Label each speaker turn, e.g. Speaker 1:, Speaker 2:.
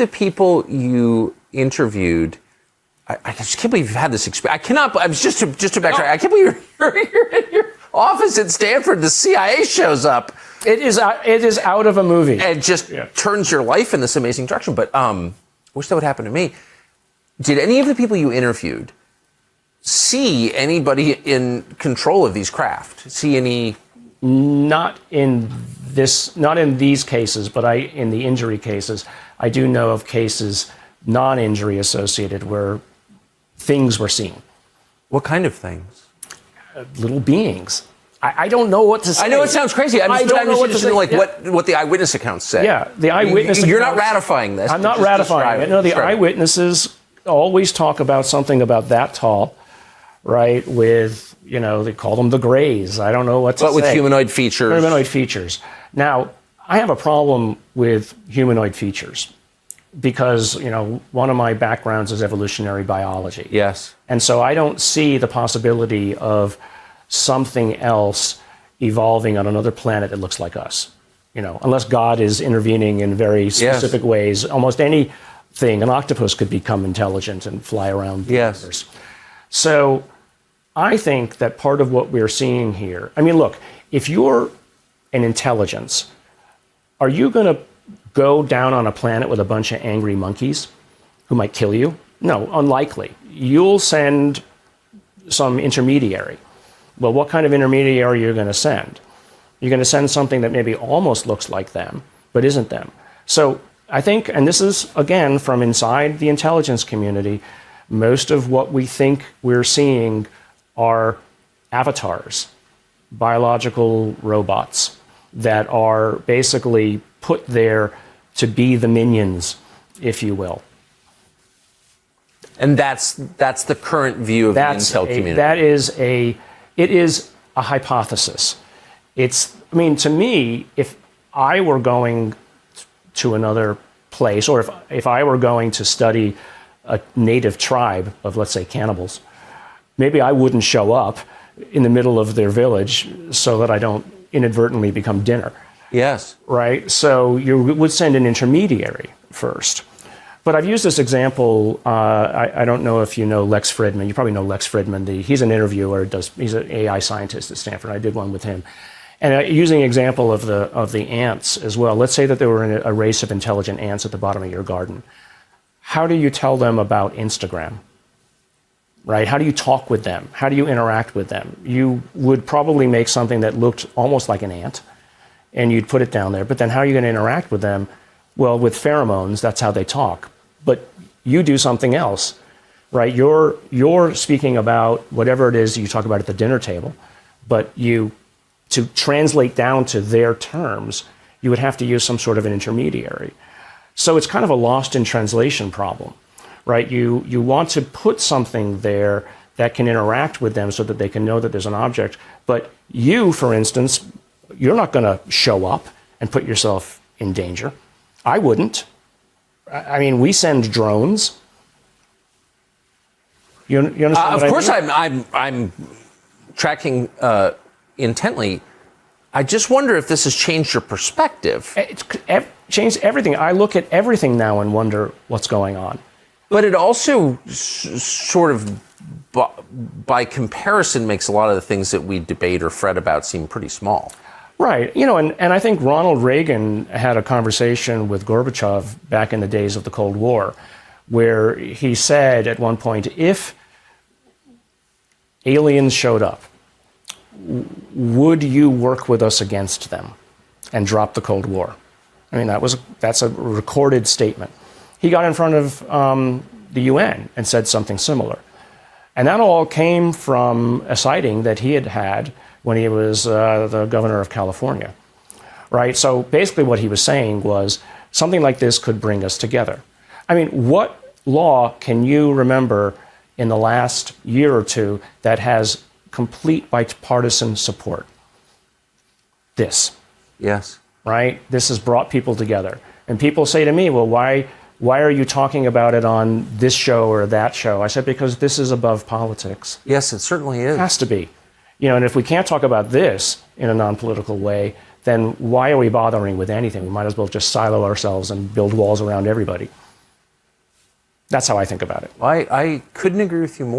Speaker 1: the people you interviewed, I just can't believe you've had this experience. I cannot. I was just to backtrack. I can't believe you're in your office at Stanford. The CIA shows up.
Speaker 2: It is out of a movie.
Speaker 1: And just turns your life in this amazing direction. But I wish that would happen to me. Did any of the people you interviewed see anybody in control of these craft? See any?
Speaker 2: Not in these cases, but in the injury cases, I do know of cases non-injury associated where things were seen.
Speaker 1: What kind of things?
Speaker 2: Little beings. I don't know what to say.
Speaker 1: I know it sounds crazy. I'm just interested in what the eyewitness accounts say.
Speaker 2: Yeah, the eyewitness.
Speaker 1: You're not ratifying this.
Speaker 2: I'm not ratifying it. No, the eyewitnesses always talk about something about that tall, right? With, they call them the Greys. I don't know what to say.
Speaker 1: But with humanoid features.
Speaker 2: Humanoid features. Now, I have a problem with humanoid features because, one of my backgrounds is evolutionary biology.
Speaker 1: Yes.
Speaker 2: And so I don't see the possibility of something else evolving on another planet that looks like us. Unless God is intervening in very specific ways. Almost anything, an octopus could become intelligent and fly around the universe. So I think that part of what we're seeing here, look, if you're an intelligence, are you going to go down on a planet with a bunch of angry monkeys who might kill you? No, unlikely. You'll send some intermediary. Well, what kind of intermediary are you going to send? You're going to send something that maybe almost looks like them, but isn't them. So I think, and this is, again, from inside the intelligence community, most of what we think we're seeing are avatars, biological robots that are basically put there to be the minions, if you will.
Speaker 1: And that's the current view of the intel community.
Speaker 2: It is a hypothesis. To me, if I were going to another place, or if I were going to study a native tribe of, let's say, cannibals, maybe I wouldn't show up in the middle of their village so that I don't inadvertently become dinner.
Speaker 1: Yes.
Speaker 2: Right? So you would send an intermediary first. But I've used this example. I don't know if you know Lex Fridman. You probably know Lex Fridman. He's an interviewer. He's an AI scientist at Stanford. I did one with him. And using an example of the ants as well. Let's say that there were a race of intelligent ants at the bottom of your garden. How do you tell them about Instagram? Right? How do you talk with them? How do you interact with them? You would probably make something that looked almost like an ant, and you'd put it down there. But then how are you going to interact with them? Well, with pheromones, that's how they talk. But you do something else, right? You're speaking about whatever it is you talk about at the dinner table, but to translate down to their terms, you would have to use some sort of an intermediary. So it's kind of a lost in translation problem, right? You want to put something there that can interact with them so that they can know that there's an object. But you, for instance, you're not going to show up and put yourself in danger. I wouldn't. We send drones. You understand?
Speaker 1: Of course, I'm tracking intently. I just wonder if this has changed your perspective.
Speaker 2: It's changed everything. I look at everything now and wonder what's going on.
Speaker 1: But it also sort of, by comparison, makes a lot of the things that we debate or fret about seem pretty small.
Speaker 2: Right. And I think Ronald Reagan had a conversation with Gorbachev back in the days of the Cold War, where he said at one point, if aliens showed up, would you work with us against them and drop the Cold War? That's a recorded statement. He got in front of the UN and said something similar. And that all came from a sighting that he had when he was the governor of California, right? So basically what he was saying was something like this could bring us together. What law can you remember in the last year or two that has complete bipartisan support? This.
Speaker 1: Yes.
Speaker 2: Right? This has brought people together. And people say to me, well, why are you talking about it on this show or that show? I said, because this is above politics.
Speaker 1: Yes, it certainly is.
Speaker 2: It has to be. And if we can't talk about this in a non-political way, then why are we bothering with anything? We might as well just silo ourselves and build walls around everybody. That's how I think about it.
Speaker 1: I couldn't agree with you more.